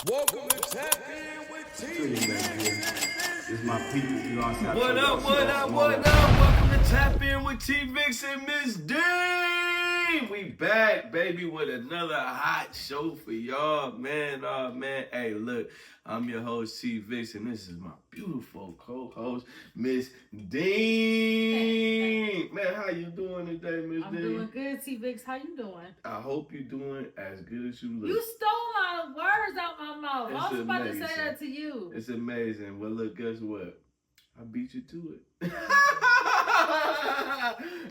Welcome to Tap In with T. It's my people. You know, I What up, what up, what up? Welcome to Tap In with T Vix and Miss D. We back, baby, with another hot show for y'all, man. Man, hey, look, I'm your host, T Vix, and this is my beautiful co-host, Miss Dean. Man, how you doing today, Miss Dean? I'm doing good, T Vix. How you doing? I hope you're doing as good as you look. You stole my words out my mouth. It's I was about amazing. to say that to you. It's amazing. Well, look, guess what? I beat you to it.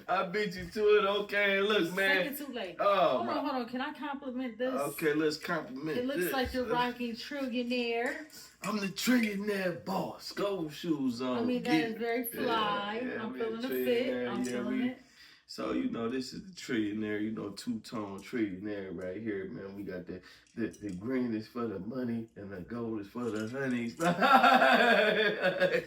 I beat you to it. Okay, look, man. Second too late. Oh, hold on. Can I compliment this? Okay, let's compliment. It looks like you're rocking trillionaire. I'm the trillionaire boss. Gold shoes on. I mean, that is very fly. Yeah, I'm feeling the fit. I'm feeling it. So, you know, this is the trillionaire, you know, two-tone trillionaire right here, man. We got the green is for the money and the gold is for the honeys. I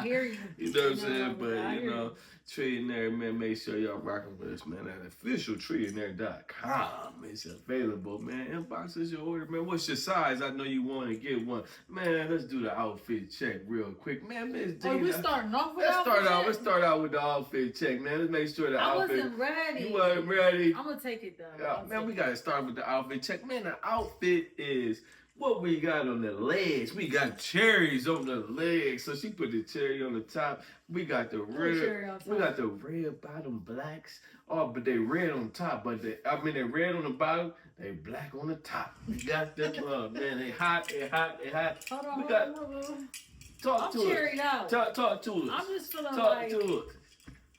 hear you. You know what I'm saying? But, you know, trillionaire, man, make sure y'all rocking with us, man. At officialtrillionaire.com. It's available, man. Inbox us your order, man. What's your size? I know you want to get one. Man, let's do the outfit check real quick. Man, Miss D. Oh, we starting off with Let's start out with the outfit check, man. Let's make sure the outfit. I wasn't ready. You wasn't ready. I'm going to take it, though. Yeah, man, we got to start with the outfit check. Man, the outfit is what we got on the legs. We got cherries on the legs. So she put the cherry on the top. We got the red. We got the red bottom blacks. Oh, but they red on top. But they red on the bottom. They black on the top. We got them. Man, they hot. Hold on. Talk to cherried out. Talk to us. I'm just feeling Talk to us.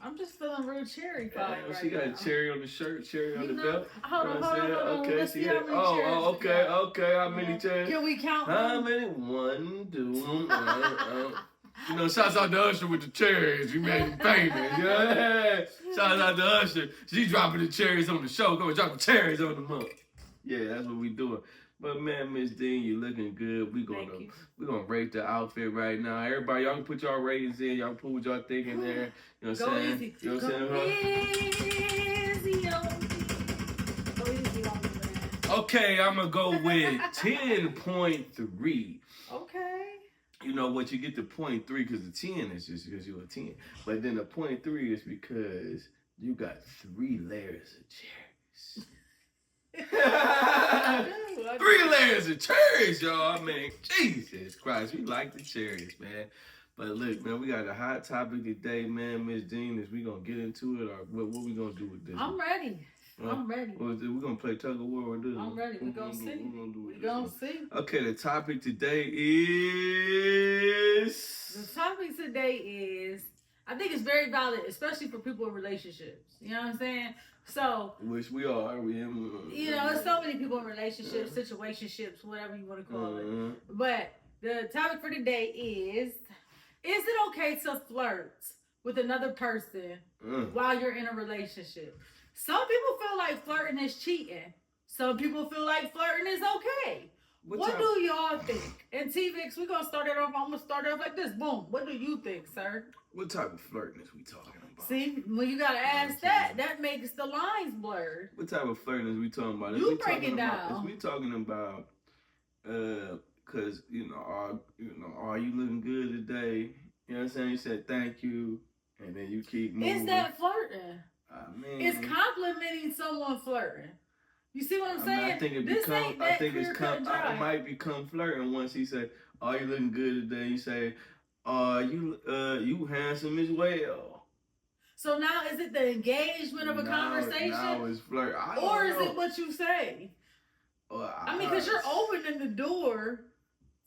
I'm just feeling real cherry vibe right She got now. a cherry on the shirt, cherry on the belt. Hold on. Okay, Let's she see got. how many cherries we got. Okay. How many cherries? Can we count them? How many? 1, 2. You know, shouts out to Usher with the cherries. You made him famous. Yeah. Shouts out to Usher. She dropping the cherries on the show. Come and drop the cherries on the month. Yeah, that's what we doing. But man, Miss Dean, you looking good. We're gonna rate the outfit right now. Everybody, y'all can put y'all ratings in. Y'all can put what y'all think in there. You know what I'm saying? Easy. You know what I'm saying? Go easy on me, man. Okay, I'm gonna go with 10.3. Okay. You know what? You get the 0.3 because the 10 is just because you're a 10. But then the 0.3 is because you got 3 layers of cherries. 3 layers of cherries, y'all. I mean, Jesus Christ, we like the cherries, man. But look, man, we got a hot topic today, man. Miss Dean, is we gonna get into it, or what we gonna do with this? I'm ready. I'm ready. We're gonna play tug of war with this. I'm ready. We're gonna see. We're gonna see. Okay, the topic today is. The topic today is. I think it's very valid, especially for people in relationships. You know what I'm saying? So, which we are. You know, there's so many people in relationships, situationships, whatever you want to call it. But the topic for today is it okay to flirt with another person while you're in a relationship? Some people feel like flirting is cheating. Some people feel like flirting is okay. What do y'all think? And T-Vix, we're going to start it off. I'm going to start it off like this. Boom. What do you think, sir? What type of flirting is we talking about? See, when you got to ask that makes the lines blurred. What type of flirting is we talking about? You break it down. Is we talking about, because, are you looking good today? You know what I'm saying? You said thank you, and then you keep moving. Is that flirting? I mean, it's complimenting someone flirting. You see what I'm saying? I think it might become flirting once he say, "Are you looking good today?" You say, you handsome as well." So now is it the engagement of a conversation? Now it's flirt. Or is it what you say? I mean, because you're opening the door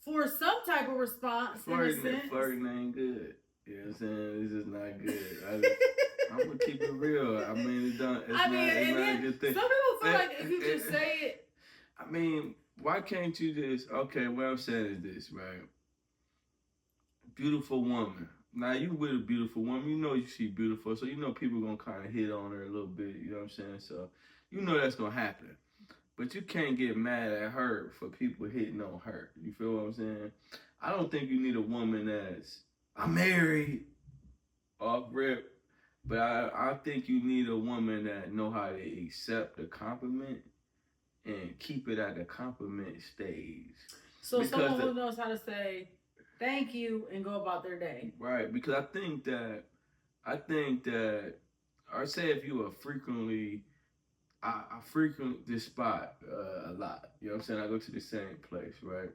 for some type of response. Flirting ain't good. You know what I'm saying? It's just not good. I'm gonna keep it real. I mean, it's not a good thing. Some people feel like if you just say it. I mean, why can't you just? Okay, what I'm saying is this, right? Beautiful woman. Now you with a beautiful woman, you know she's beautiful, so you know people gonna kind of hit on her a little bit. You know what I'm saying? So you know that's gonna happen. But you can't get mad at her for people hitting on her. You feel what I'm saying? I don't think you need a woman that's I'm married off rip. But I think you need a woman that know how to accept a compliment and keep it at the compliment stage. So someone who knows how to say thank you and go about their day. Right, because I think that, or say if you are frequently, I frequent this spot a lot. You know what I'm saying? I go to the same place, right?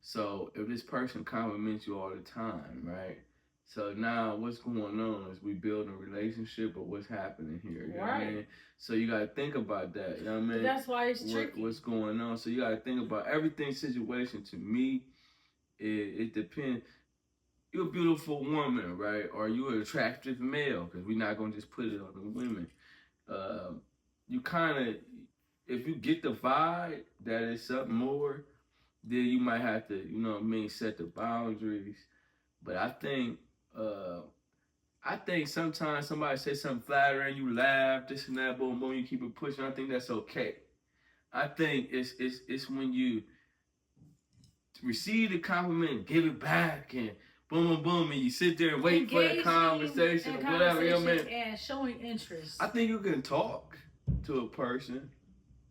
So if this person compliments you all the time, right? So now what's going on is we building a relationship, or what's happening here? You know what I mean? So you gotta think about that. You know what I mean? That's why it's tricky. What's going on? So you gotta think about everything. Situation to me, it depends. You're a beautiful woman, right? Or you're an attractive male, because we're not gonna just put it on the women. You kind of, if you get the vibe that it's something more, then you might have to, you know what I mean, set the boundaries. But I think sometimes somebody say something flattering, you laugh, this and that, boom, boom, you keep it pushing. I think that's okay. I think it's when you receive the compliment, give it back, and boom, boom, boom, and you sit there and wait for the conversation or whatever. You know what I mean? And showing interest. I think you can talk to a person.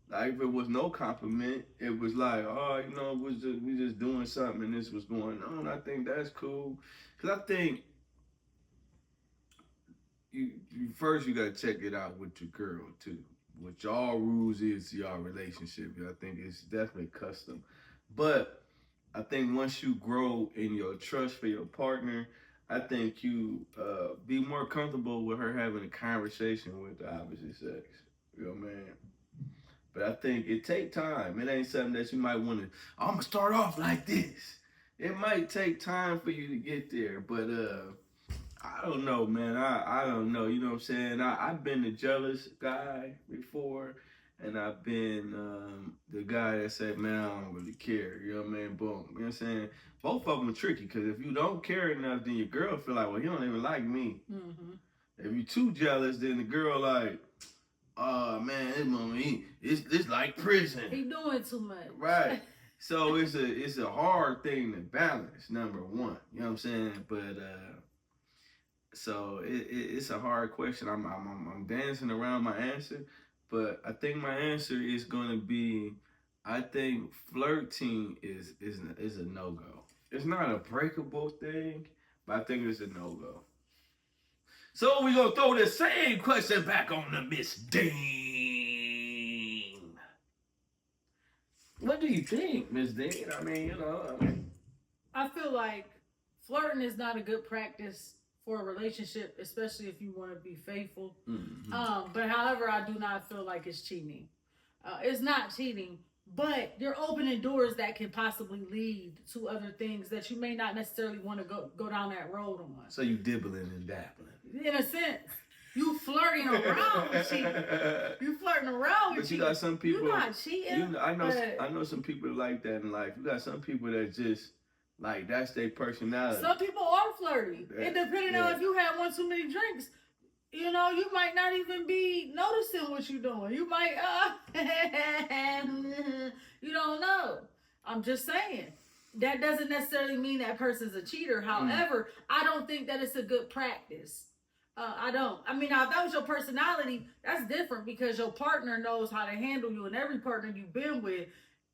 Like if it was no compliment, it was like, oh, you know, we just doing something and this was going on. I think that's cool, because I think you first you gotta check it out with your girl too. What y'all rules is y'all relationship. I think it's definitely custom, but I think once you grow in your trust for your partner, I think you be more comfortable with her having a conversation with the opposite sex. You know what I mean? But I think it take time. It ain't something that you might want to, I'm going to start off like this. It might take time for you to get there. But I don't know, man. I don't know. You know what I'm saying? I've been the jealous guy before. And I've been the guy that said, man, I don't really care. You know what I mean? Boom. You know what I'm saying? Both of them are tricky, because if you don't care enough, then your girl feel like, well, he don't even like me. Mm-hmm. If you're too jealous, then the girl like, oh, man, this moment, it's like prison. He doing too much. Right. So it's a hard thing to balance, number one. You know what I'm saying? But so it's a hard question. I'm dancing around my answer. But I think my answer is going to be, I think flirting is a no-go. It's not a breakable thing, but I think it's a no-go. So we're going to throw the same question back on to Miss Dean. What do you think, Miss Dean? I mean, you know. I feel like flirting is not a good practice for a relationship, especially if you want to be faithful. Mm-hmm. But however, I do not feel like it's cheating. It's not cheating, but you're opening doors that can possibly lead to other things that you may not necessarily want to go down that road on. So you dibbling and dabbling. In a sense. You flirting around with cheating. You flirting around with cheating. But you got some people. You're not cheating. I know some people like that in life. You got some people that just, like, that's their personality. Some people are flirty. And depending on if you had one too many drinks, you know, you might not even be noticing what you're doing. You might, you don't know. I'm just saying. That doesn't necessarily mean that person's a cheater. However, I don't think that it's a good practice. I don't. I mean, now, if that was your personality, that's different, because your partner knows how to handle you, and every partner you've been with,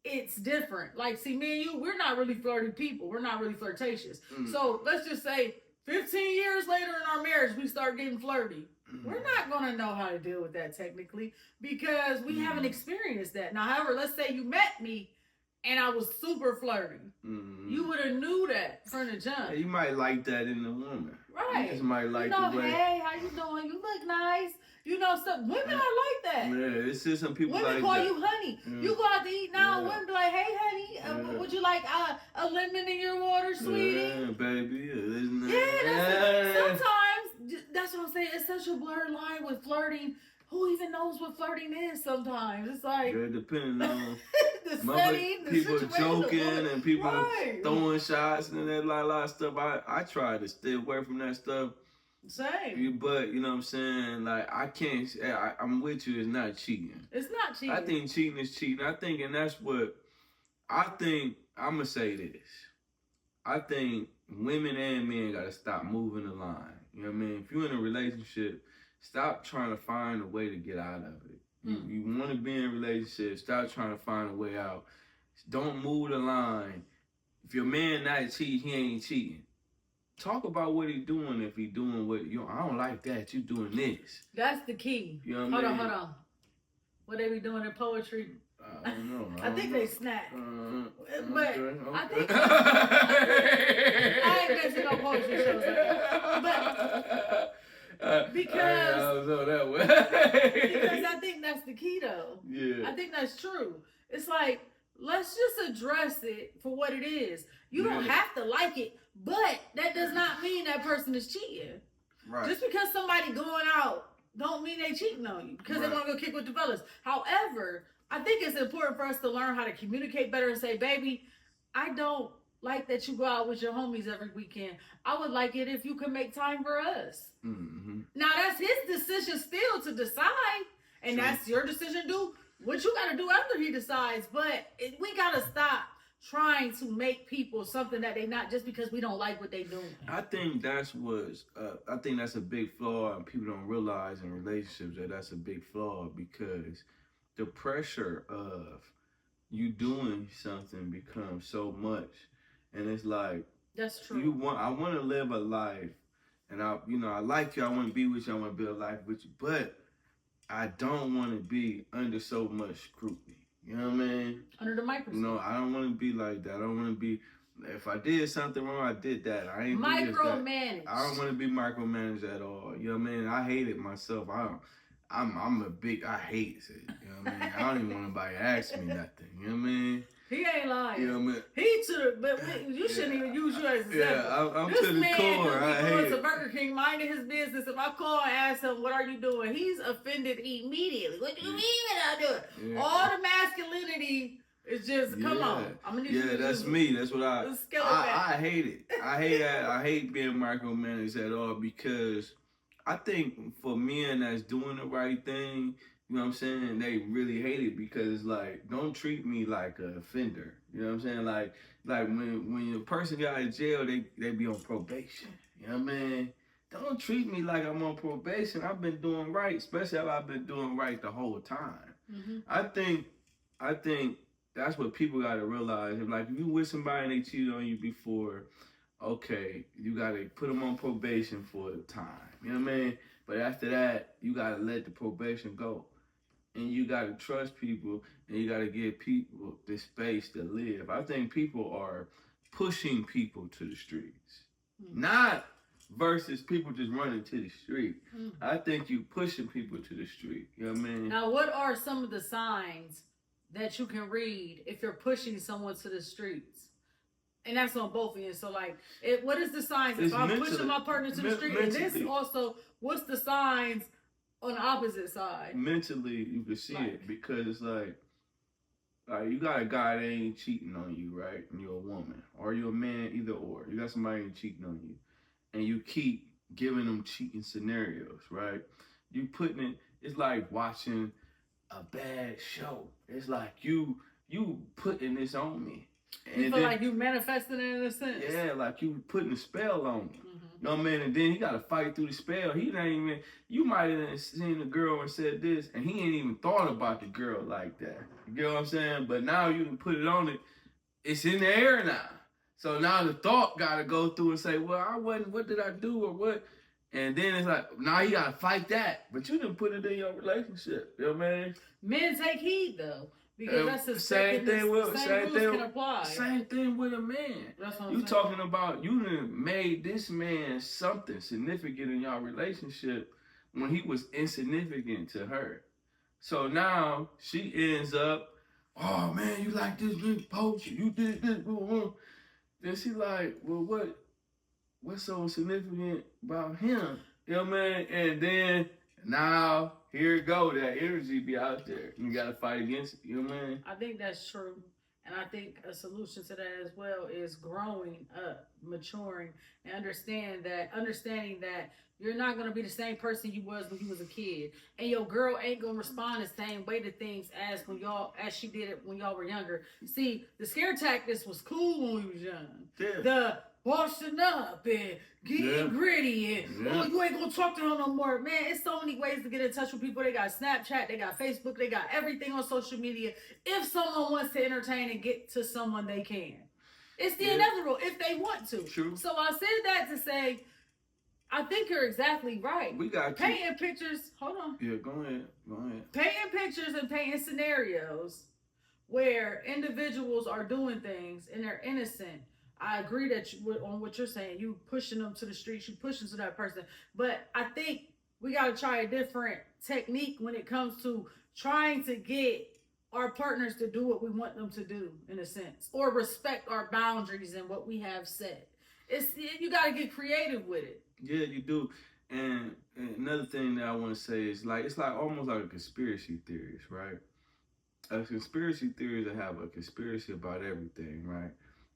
it's different. Like, see, me and you, we're not really flirty people. We're not really flirtatious. So let's just say 15 years later in our marriage, we start getting flirty. We're not going to know how to deal with that technically, because we haven't experienced that. Now, however, let's say you met me and I was super flirty. You would have knew that from the jump. Yeah, you might like that in the woman. Right. You just might like the way. Hey, how you doing? You look nice. You know, some women are like that. Yeah, it's just some people women like call that. You honey. You go out to eat now, women be like, hey, honey, would you like a lemon in your water, sweetie? Yeah, baby. Sometimes, that's what I'm saying. It's such a blurred line with flirting. Who even knows what flirting is sometimes? It's like... Yeah, depending on... the setting, the people situation, joking and people throwing shots and that lot of stuff. I try to stay away from that stuff. Same. But, you know what I'm saying? Like, I can't... I'm with you. It's not cheating. It's not cheating. I think cheating is cheating. And that's what... I think... I'm going to say this. I think women and men got to stop moving the line. You know what I mean? If you're in a relationship... Stop trying to find a way to get out of it. You want to be in a relationship. Stop trying to find a way out. Don't move the line. If your man not cheating, he ain't cheating. Talk about what he doing. If he doing what I don't like that. You doing this. That's the key. You know what I mean? Hold on. What they be doing in poetry? I don't know. I think they snap. But okay. I think I ain't been to no poetry shows like that. But because I was on that way. because I think that's the key though. Yeah. I think that's true. It's like, let's just address it for what it is. You don't have to like it, but that does not mean that person is cheating. Right. Just because somebody going out don't mean they cheating on you because they want to go kick with the fellas. However, I think it's important for us to learn how to communicate better and say, baby, I don't like that you go out with your homies every weekend. I would like it if you could make time for us. Mm-hmm. Now, that's his decision still to decide, and that's your decision to do what you got to do after he decides. But we got to stop trying to make people something that they not just because we don't like what they doing. I think that's a big flaw, and people don't realize in relationships that that's a big flaw because the pressure of you doing something becomes so much, and it's like that's true. I want to live a life, and I like you. I want to be with you. I want to build a life with you, but I don't want to be under so much scrutiny. You know what I mean? Under the microscope. No, I don't want to be like that. I don't want to be. If I did something wrong, I did that. I ain't micromanaged. I don't want to be micromanaged at all. You know what I mean? I hate it myself. I'm a big. I hate it. You know what I mean? I don't even want nobody to ask me nothing. You know what I mean? He ain't lying. You know what I mean? He to but you shouldn't even use you as an example. Yeah, I'm this to the man core. I hate going to it. Burger King, minding his business. If I call and ask him, "What are you doing?" He's offended immediately. What do you mean that I do it? Yeah. All the masculinity is just come on. I'm gonna need you to that's me. That's what I hate it. I hate that. I hate being micromanaged at all because I think for men that's doing the right thing, you know what I'm saying, they really hate it because it's like, don't treat me like an offender. You know what I'm saying? Like when a person got out of jail, they be on probation. You know what I mean? Don't treat me like I'm on probation. I've been doing right, especially if I've been doing right the whole time. Mm-hmm. I think that's what people got to realize. If you with somebody and they cheated on you before, okay, you got to put them on probation for a time. You know what I mean? But after that, you got to let the probation go. And you got to trust people, and you got to give people the space to live. I think people are pushing people to the streets. Mm-hmm. Not versus people just running to the street. Mm-hmm. I think you pushing people to the street. You know what I mean? Now, what are some of the signs that you can read if you're pushing someone to the streets? And that's on both of you. So, what is the signs if I'm pushing my partner to the street? And this also, what's the signs on the opposite side? Mentally, you can see it because it's like you got a guy that ain't cheating on you, right? And you're a woman. Or you're a man, either or. You got somebody that ain't cheating on you. And you keep giving them cheating scenarios, right? You putting it, it's like watching a bad show. It's like you putting this on me. And you feel like you manifesting it in a sense. Yeah, like you putting a spell on me. Mm-hmm. You know what I mean? And then he got to fight through the spell. He not even, you might have seen the girl and said this, and he ain't even thought about the girl like that. You get what I'm saying? But now you can put it on it. It's in the air now. So now the thought got to go through and say, well, I wasn't, what did I do or what? And then it's like, now you got to fight that. But you didn't put it in your relationship. You know what I mean? Men take heed, though. Because that's the same thing with a man. That's what you talking about you done made this man something significant in your relationship when he was insignificant to her. So now she ends up, oh man, you like this big poacher, you did this. Then she like, well, what's so significant about him? You know what I mean? And then now here it go, that energy be out there. You gotta fight against it, you know what I mean? I think that's true. And I think a solution to that as well is growing up, maturing, and understanding that you're not gonna be the same person you was when you was a kid. And your girl ain't gonna respond the same way to things as she did it when y'all were younger. See, the scare tactics was cool when we was young. Yeah. The washing up and getting gritty and oh, you ain't gonna talk to him no more. Man, it's so many ways to get in touch with people. They got Snapchat, they got Facebook, they got everything on social media. If someone wants to entertain and get to someone, they can. It's the inevitable if they want to. True. So I said that to say, I think you're exactly right. We got painting pictures. Hold on. Yeah, go ahead. Painting pictures and painting scenarios where individuals are doing things and they're innocent. I agree that on what you're saying. You pushing them to the streets. You pushing to that person. But I think we got to try a different technique when it comes to trying to get our partners to do what we want them to do, in a sense, or respect our boundaries and what we have set. You got to get creative with it. Yeah, you do. And another thing that I want to say is it's like almost like a conspiracy theories, right? A conspiracy theory that have a conspiracy about everything, right?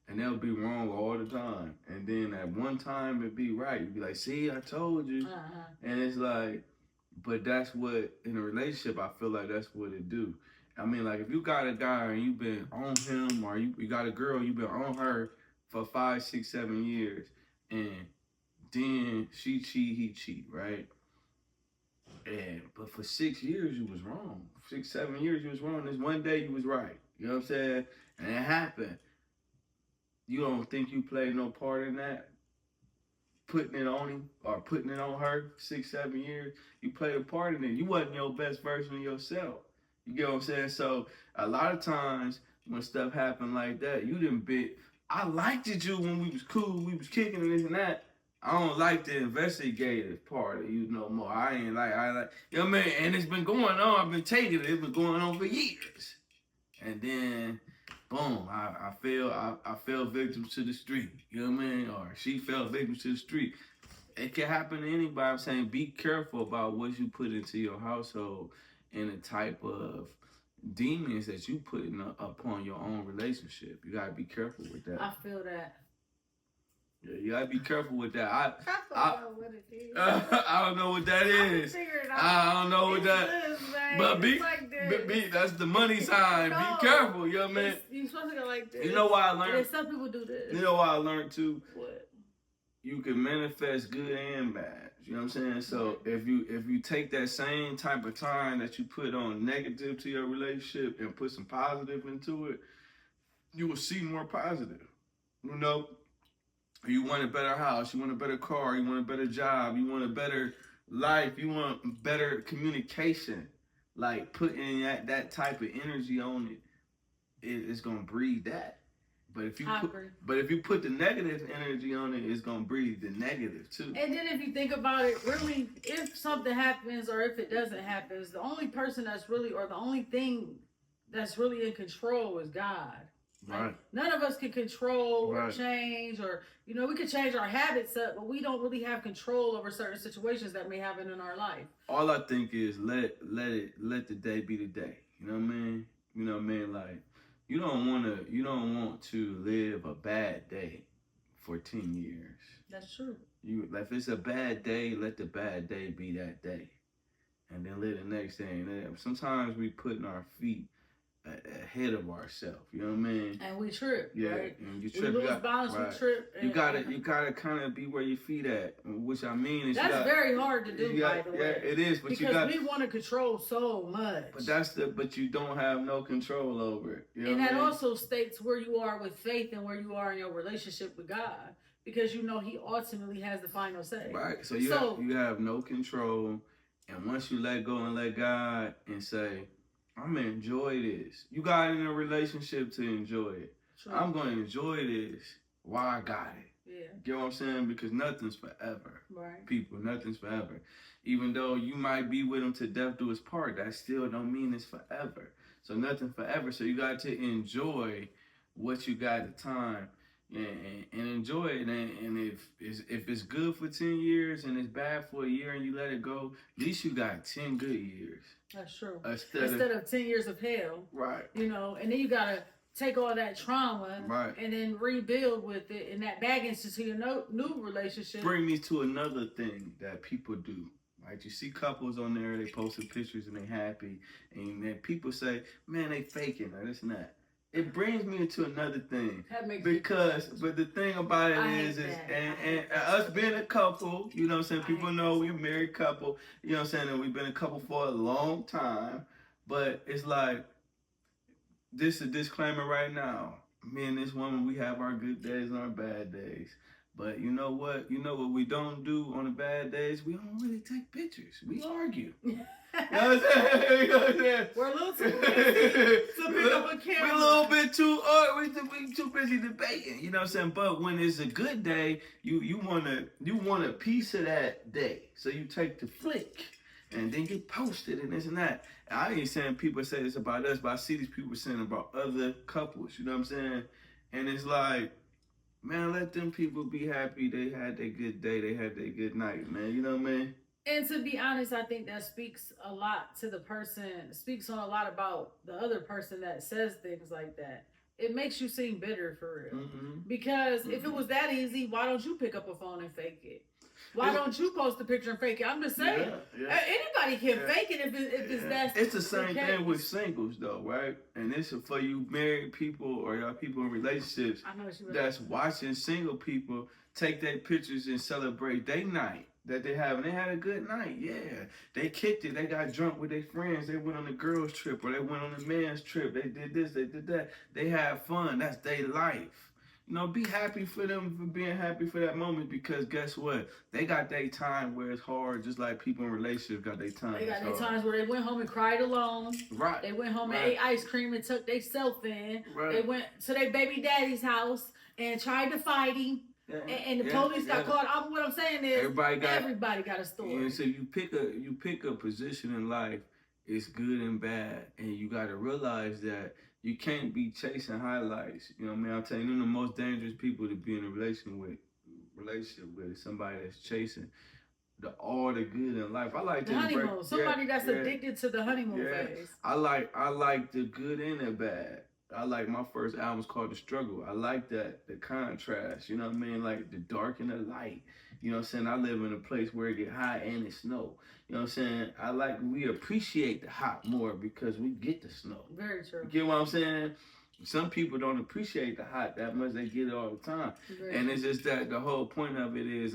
And they'll be wrong all the time. And then at one time it'd be right. You'd be like, see, I told you. And it's like, but that's what, in a relationship, I feel like that's what it do. I mean, like, if you got a guy and you've been on him, or you got a girl, you've been on her for 5, 6, 7 years, and then she cheat, he cheat, right? But for 6 years, you was wrong. 6, 7 years, you was wrong. This one day, you was right. You know what I'm saying? And it happened. You don't think you played no part in that? Putting it on him or putting it on her 6, 7 years, you played a part in it. You wasn't your best version of yourself. You get what I'm saying? So a lot of times when stuff happened like that, you didn't bit. I liked you when we was cool, we was kicking and this and that. I don't like the investigative part of you no more. I like, you know what I mean? And it's been going on. I've been taking it. It's been going on for years. And then, boom, I fell victim to the street. You know what I mean? Or she fell victim to the street. It can happen to anybody. I'm saying be careful about what you put into your household and the type of demons that you put upon your own relationship. You gotta be careful with that. I feel that. Yeah, you gotta be careful with that. I don't know what it is. I don't know what that is. I don't know what that is. But that's the money sign. No, be careful, you know what I mean? You're supposed to go like this. You know why I learned? Some people do this. You know why I learned too? What? You can manifest good and bad. You know what I'm saying? So if you take that same type of time that you put on negative to your relationship and put some positive into it, you will see more positive. You know, you want a better house, you want a better car, you want a better job, you want a better life, you want better communication. Like putting that type of energy on it's gonna breed that. But if you put the negative energy on it, it's gonna breed the negative too. And then if you think about it, really, if something happens or if it doesn't happen, the only person that's really, or the only thing that's really in control is God. Like, right. None of us can control or change, or we can change our habits up, but we don't really have control over certain situations that may happen in our life. All I think is let the day be the day. You know what I mean? You know what I mean? Like. You don't want to live a bad day for 10 years. That's true. If it's a bad day, let the bad day be that day. And then live the next day. And sometimes we putting our feet ahead of ourselves. You know what I mean? And we trip. Yeah. Right? And you trip. We lose balance, we trip. You gotta kind of be where your feet at. Which I mean is that's very hard to do, by the way. Yeah, it is. But because we want to control so much. But you don't have no control over it. You know and that also states where you are with faith and where you are in your relationship with God. Because He ultimately has the final say. Right. So you have no control. And once you let go and let God and say, I'm going to enjoy this. You got in a relationship to enjoy it. True. I'm going to enjoy this while I got it. Yeah. You know what I'm saying? Because nothing's forever. Right. People, nothing's forever. Even though you might be with them to death do his part, that still don't mean it's forever. So nothing forever. So you got to enjoy what you got at the time. And enjoy it, and if it's good for 10 years and it's bad for a year and you let it go, at least you got 10 good years. That's true. Instead of 10 years of hell. Right. And then you gotta take all that trauma and then rebuild with it, and that baggage into your new relationship. Bring me to another thing that people do. Right? You see couples on there, they posted pictures and they happy, and then people say, man, they faking or this and that. it brings me into another thing. That makes But the thing about it I is hate that. and us being a couple, you know what I'm saying? I People hate know we're a married couple, you know what I'm saying? And we've been a couple for a long time. But it's like, this is a disclaimer right now. Me and this woman, we have our good days and our bad days. But you know what? You know what we don't do on the bad days? We don't really take pictures. We argue. You know what I'm saying? You know what I'm saying? We're a little too busy to pick up a camera. We're a little bit too we too busy debating. You know what I'm saying? But when it's a good day, you want a piece of that day. So you take the flick and then you post it and this and that. I ain't saying people say this about us, but I see these people saying about other couples. You know what I'm saying? And it's like, man, let them people be happy. They had their good day. They had their good night, man. You know what I mean? And to be honest, I think that speaks a lot to the person, speaks on a lot about the other person that says things like that. It makes you seem bitter for real. Mm-hmm. Because if it was that easy, why don't you pick up a phone and fake it? Why don't you post a picture and fake it? I'm just saying. Anybody can fake it if it's that. It's the same thing with singles, though, right? And it's for you married people or y'all people in relationships that's watching single people take their pictures and celebrate their night that they have. And they had a good night, yeah. They kicked it. They got drunk with their friends. They went on a girls' trip or they went on a man's trip. They did this, they did that. They had fun. That's their life. You know, be happy for them for being happy for that moment because guess what? They got their time where it's hard, just like people in relationships got their time. They got their times where they went home and cried alone. Right. They went home and ate ice cream and tucked their self in. Right. They went to their baby daddy's house and tried to fight him. Yeah. And the police got caught. What I'm saying is everybody got a story. You know, so you pick a position in life, it's good and bad, and you got to realize that you can't be chasing highlights. You know what I mean? I'm telling you, them the most dangerous people to be in a relationship with somebody that's chasing all the good in life. I like the honeymoon. Somebody that's addicted to the honeymoon phase. I like the good and the bad. I like my first album's called The Struggle. I like that, the contrast, you know what I mean? Like the dark and the light. You know what I'm saying? I live in a place where it get hot and it snow. You know what I'm saying? We appreciate the hot more because we get the snow. Very true. You get what I'm saying? Some people don't appreciate the hot that much. They get it all the time. And it's just that the whole point of it is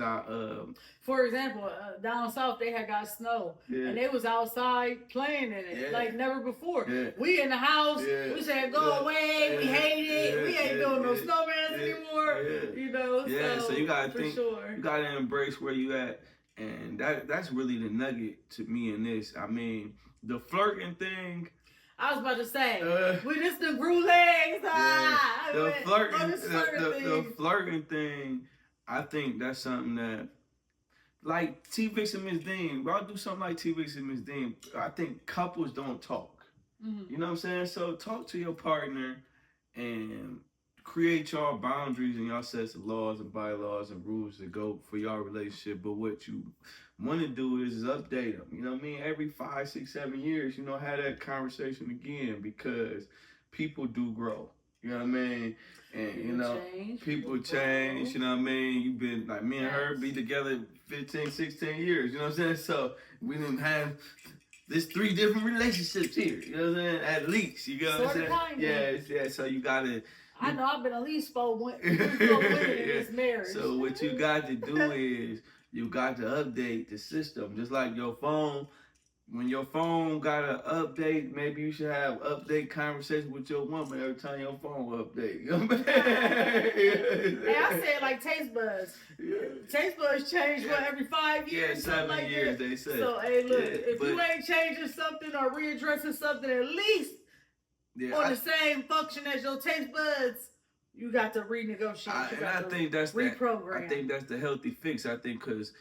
for example, down south, they had got snow. Yeah. And they was outside playing in it like never before. Yeah. We in the house. Yeah. We said, go away. We hate it. We ain't doing no snowmans anymore. Yeah. You know? Yeah, so you got to think. Sure. You got to embrace where you at. And that's really the nugget to me in this. I mean, the flirting thing. I was about to say, we just the grew legs. The flirting thing, I think that's something that, like T-Vix and Miss Dean, I'll do something like T-Vix and Miss Dean. I think couples don't talk. Mm-hmm. You know what I'm saying? So talk to your partner and create y'all boundaries and y'all sets of laws and bylaws and rules to go for y'all relationship. But what you want to do is update them. You know what I mean? Every 5, 6, 7 years, you know, have that conversation again because people do grow. You know what I mean? And, you know, people change. You know what I mean? You've been, like, me and her be together 15, 16 years. You know what I'm saying? So we didn't have there's 3 different relationships here. You know what I'm saying? At least. You know what I'm saying? Yeah. So you got to. I know I've been at least 4 women in this marriage. So what you got to do is you got to update the system. Just like your phone. When your phone got an update, maybe you should have update conversation with your woman every time your phone update. You know what I mean? Hey, I said like taste buds. Yeah. Taste buds change every 5 years. Yeah, 7 like years that. They say. So hey, look, if you ain't changing something or readdressing something at least on the same function as your taste buds, you got to renegotiate. I think that's reprogram. I think that's the healthy fix. I think because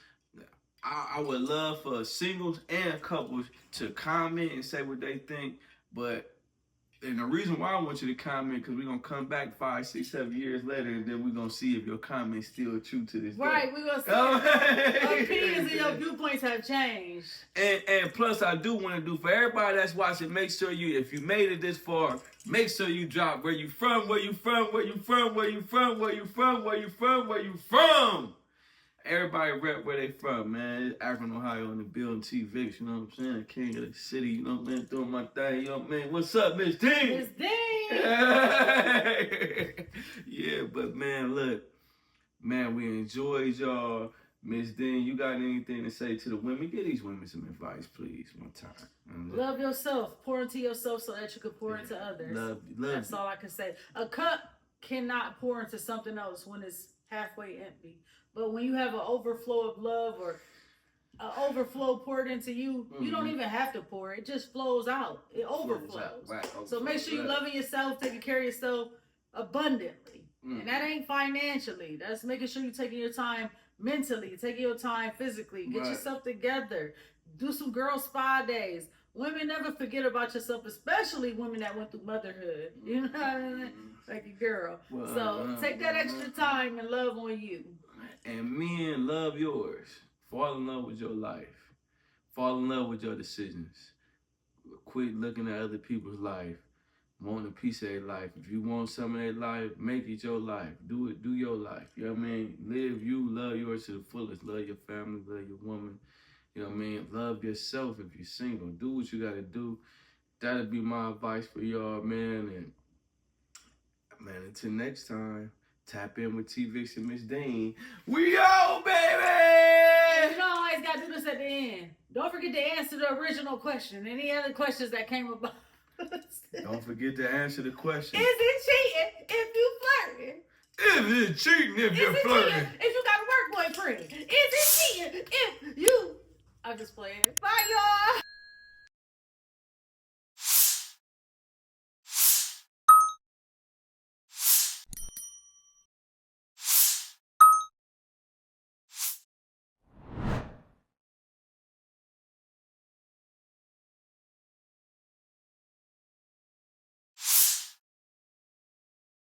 I would love for singles and couples to comment and say what they think, and the reason why I want you to comment because we're gonna come back 5, 6, 7 years later, and then we're gonna see if your comment's still true to this day. Right, we're gonna see if your opinions and your viewpoints have changed. And plus, I do want to do for everybody that's watching. Make sure if you made it this far, make sure you drop where you from, where you from, where you from, where you from, where you from, where you from, where you from. everybody rep where they from, man. Akron, Ohio, on the building, T-Vix, you know what I'm saying? King of the city, you know what I'm saying? Doing my thing, you know what I mean? What's up, Miss D? Miss D. Yeah, but man, look, man, we enjoyed y'all. Miss Dean, you got anything to say to the women? Give these women some advice, please, one time. Love yourself. Pour into yourself so that you can pour into others. Love That's all I can say. A cup cannot pour into something else when it's halfway empty. But when you have an overflow of love or an overflow poured into you, you don't even have to pour. It just flows out. It overflows. Right. So make sure you're loving yourself, taking care of yourself abundantly. And that ain't financially. That's making sure you're taking your time mentally, taking your time physically. Get yourself together. Do some girl spa days. Women never forget about yourself, especially women that went through motherhood. You know what I mean? Like a girl. So take that extra time and love on you. And men, love yours. Fall in love with your life. Fall in love with your decisions. Quit looking at other people's life. Want a piece of their life. If you want some of their life, make it your life. Do it. Do your life. You know what I mean? Live you. Love yours to the fullest. Love your family. Love your woman. You know what I mean? Love yourself if you're single. Do what you got to do. That'll be my advice for y'all, man. And, man, until next time, tap in with T-Vix and Miss Dean. We out, baby! And you don't always got to do this at the end. Don't forget to answer the original question. Any other questions that came about. Don't forget to answer the question. Is it cheating if you flirting? Is it cheating if you're flirting? If you got a work boyfriend? Is it cheating if you... I'm just playing. Bye, y'all.